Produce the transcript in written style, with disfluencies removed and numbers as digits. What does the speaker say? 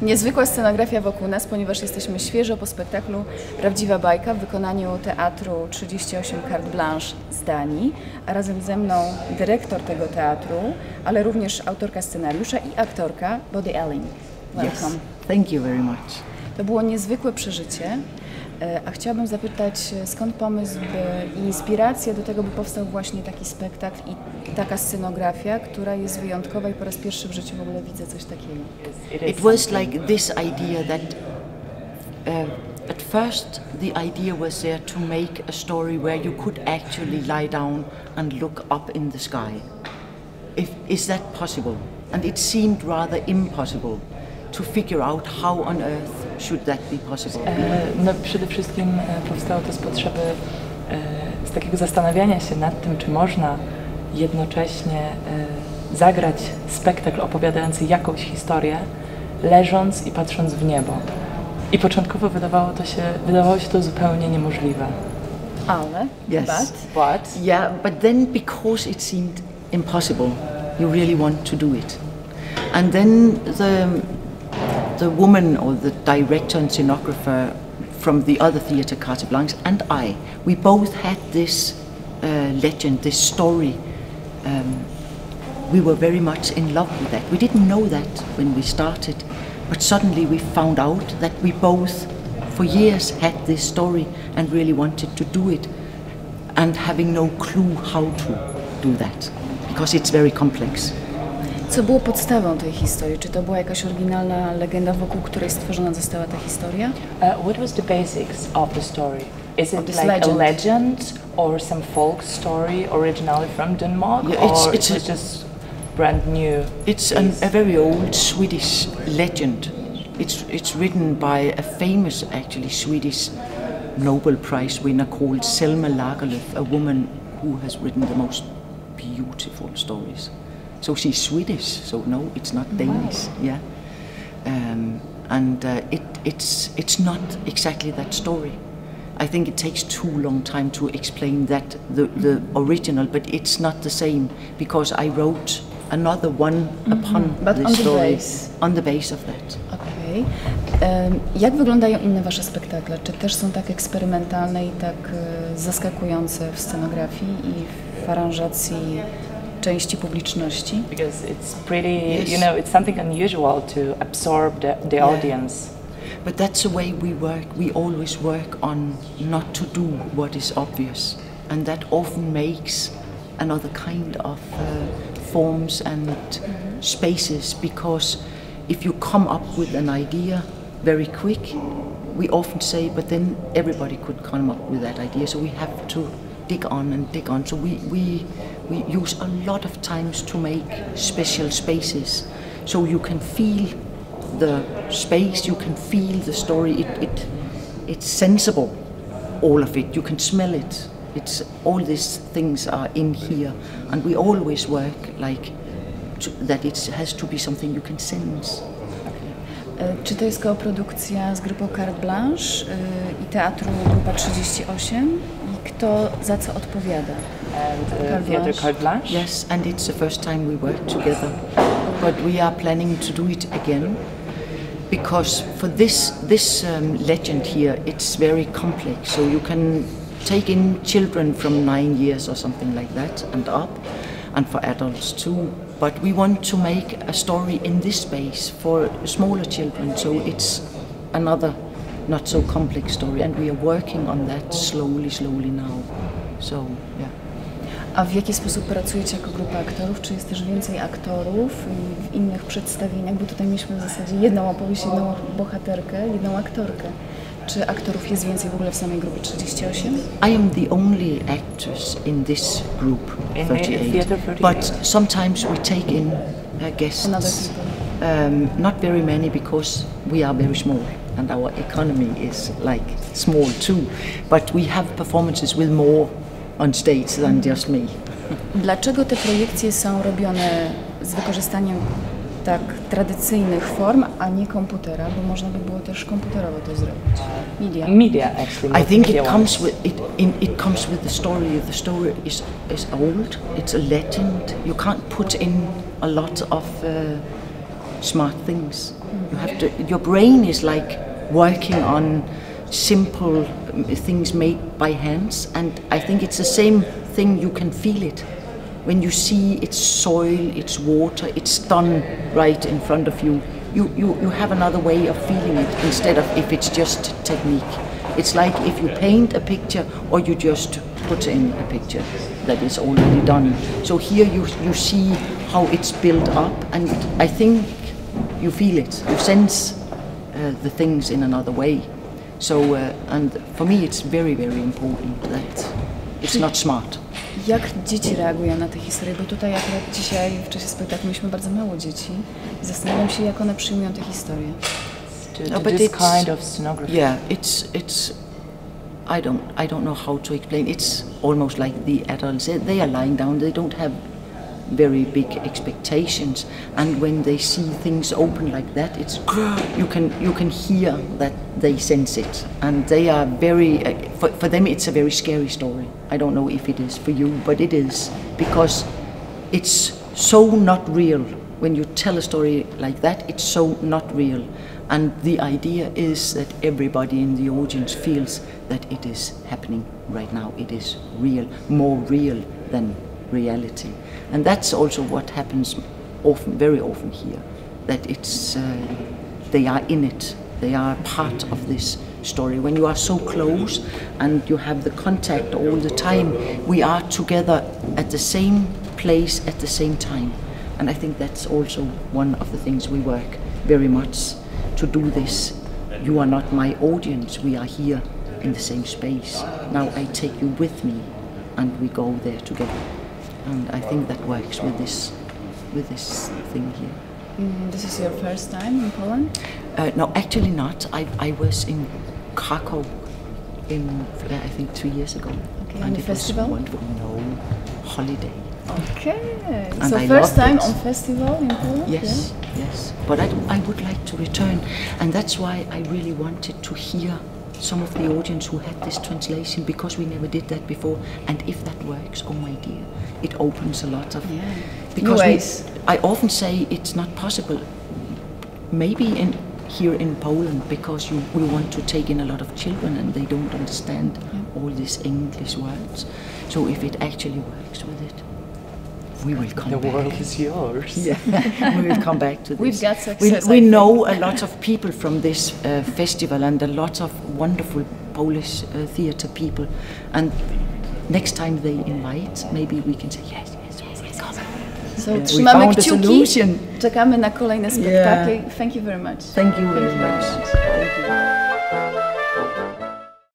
Niezwykła scenografia wokół nas, ponieważ jesteśmy świeżo po spektaklu Prawdziwa bajka w wykonaniu teatru 38 Carte Blanche z Danii, a razem ze mną dyrektor tego teatru, ale również autorka scenariusza i aktorka Body Ellen. Welcome. Yes, thank you very much. To było niezwykłe przeżycie, a chciałabym zapytać, skąd pomysł i inspiracja do tego, by powstał właśnie taki spektakl i taka scenografia, która jest wyjątkowa i po raz pierwszy w życiu w ogóle widzę coś takiego. It was like this idea that at first the idea was there to make a story where you could actually lie down and look up in the sky. Is that possible? And it seemed rather impossible to figure out how on earth should that be possible. No, przede wszystkim powstało to z potrzeby, z takiego zastanawiania się nad tym, czy można jednocześnie zagrać spektakl opowiadający jakąś historię, leżąc i patrząc w niebo. I początkowo wydawało się to zupełnie niemożliwe. Ale, yes, but then because it seemed impossible, you really want to do it. And then the woman or the director and scenographer from the other theatre, Carte Blanche, and we both had this legend, this story. We were very much in love with that. We didn't know that when we started, but suddenly we found out that we both, for years, had this story and really wanted to do it, and having no clue how to do that, because it's very complex. Co było podstawą tej historii? Czy to była jakaś oryginalna legenda, wokół której stworzona została ta historia? What was the basics of the story? Is it like legend? A legend or some folk story originally from Denmark, yeah, or it's it was just brand new? It's a very old Swedish legend. It's written by a famous, actually, Swedish Nobel Prize winner called Selma Lagerlöf, a woman who has written the most beautiful stories. So she's Swedish, so no, it's not Danish. Yeah, it's not exactly that story. I think it takes too long time to explain that the original, but it's not the same because I wrote another one upon the story, on the base of that. Okay. Jak wyglądają inne wasze spektakle? Czy też są tak eksperymentalne i tak zaskakujące w scenografii i w aranżacji części publiczności? Because it's pretty, you know, it's something unusual to absorb the audience. But that's the way we work. We always work on not to do what is obvious, and that often makes another kind of forms and spaces, because if you come up with an idea very quick, we often say, but then everybody could come up with that idea, so we have to dig on and dig on. So we use a lot of times to make special spaces, so you can feel the space, you can feel the story. It's sensible, all of it. You can smell it. It's all these things are in here, and we always work like that. It has to be something you can sense. Czy to jest koprodukcja z grupą Carte Blanche i teatru Grupa 38? I kto za co odpowiada? And Theatre Carte Blanche? Yes, and it's the first time we work together. But we are planning to do it again, because for this legend here, it's very complex. So you can take in children from 9 years or something like that and up, and for adults too. But we want to make a story in this space for smaller children, so it's another not so complex story, and we are working on that slowly now. So, yeah. A w jaki sposób pracujecie jako grupa aktorów? Czy jest też więcej aktorów w innych przedstawieniach? Bo tutaj mieliśmy w zasadzie jedną opowieść, jedną bohaterkę, jedną aktorkę. Czy aktorów jest więcej w ogóle w samej grupie 38? I am the only actress in this group, 38. But sometimes we take in guests. Another people. Not very many, because we are very small and our economy is like small too. But we have performances with more on stage than just me. Dlaczego te projekcje są robione z wykorzystaniem tak tradycyjnych form, a nie komputera, bo można by było też komputerowo to zrobić. Media actually. I think it comes with the story. The story is old. It's a legend. You can't put in a lot of smart things. You have to. Your brain is like working on simple things made by hands, and I think it's the same thing. You can feel it when you see its soil, its water, it's done right in front of you. You have another way of feeling it instead of if it's just technique. It's like if you paint a picture or you just put in a picture that is already done. So here you see how it's built up, and I think you feel it. You sense the things in another way. So and for me it's very, very important that it's not smart. Jak dzieci reagują na te historie? Bo tutaj akurat dzisiaj w czasie spektaklu mieliśmy bardzo mało dzieci. Zastanawiam się, jak one przyjmują te historie. No, but this kind of scenography. Yeah, it's. I don't know how to explain. It's almost like the adults. They are lying down. They don't have very big expectations, and when they see things open like that, it's you can hear that they sense it, and they are very. For them, it's a very scary story. I don't know if it is for you, but it is, because it's so not real. When you tell a story like that, it's so not real. And the idea is that everybody in the audience feels that it is happening right now. It is real, more real than reality. And that's also what happens often, very often here, that it's, they are in it. They are part of this story. When you are so close and you have the contact all the time, we are together at the same place at the same time. And I think that's also one of the things we work very much to do this. You are not my audience, we are here in the same space. Now I take you with me and we go there together. And I think that works with this thing here. This is your first time in Poland? No, actually not. I was in Krakow I think 3 years ago. Okay, and the it festival? was wonderful. No, holiday. Okay, And so I first loved time it. on festival in Poland? Yes, yes. But I would like to return, and that's why I really wanted to hear some of the audience who had this translation, because we never did that before. And if that works, oh my dear, it opens a lot of. Yeah. Because New ways. I often say it's not possible. Maybe here in Poland, because we want to take in a lot of children and they don't understand all these English words. So if it actually works with it, we will come back. The world is yours. Yeah, we will come back to this. We've got success. We know a lot of people from this festival and a lot of wonderful Polish theatre people. And next time they invite, maybe we can say yes, we will come. So We trzymamy found a kciuki, solution. czekamy na kolejne spektakle. Thank you very much. Thank you very much. Thank you.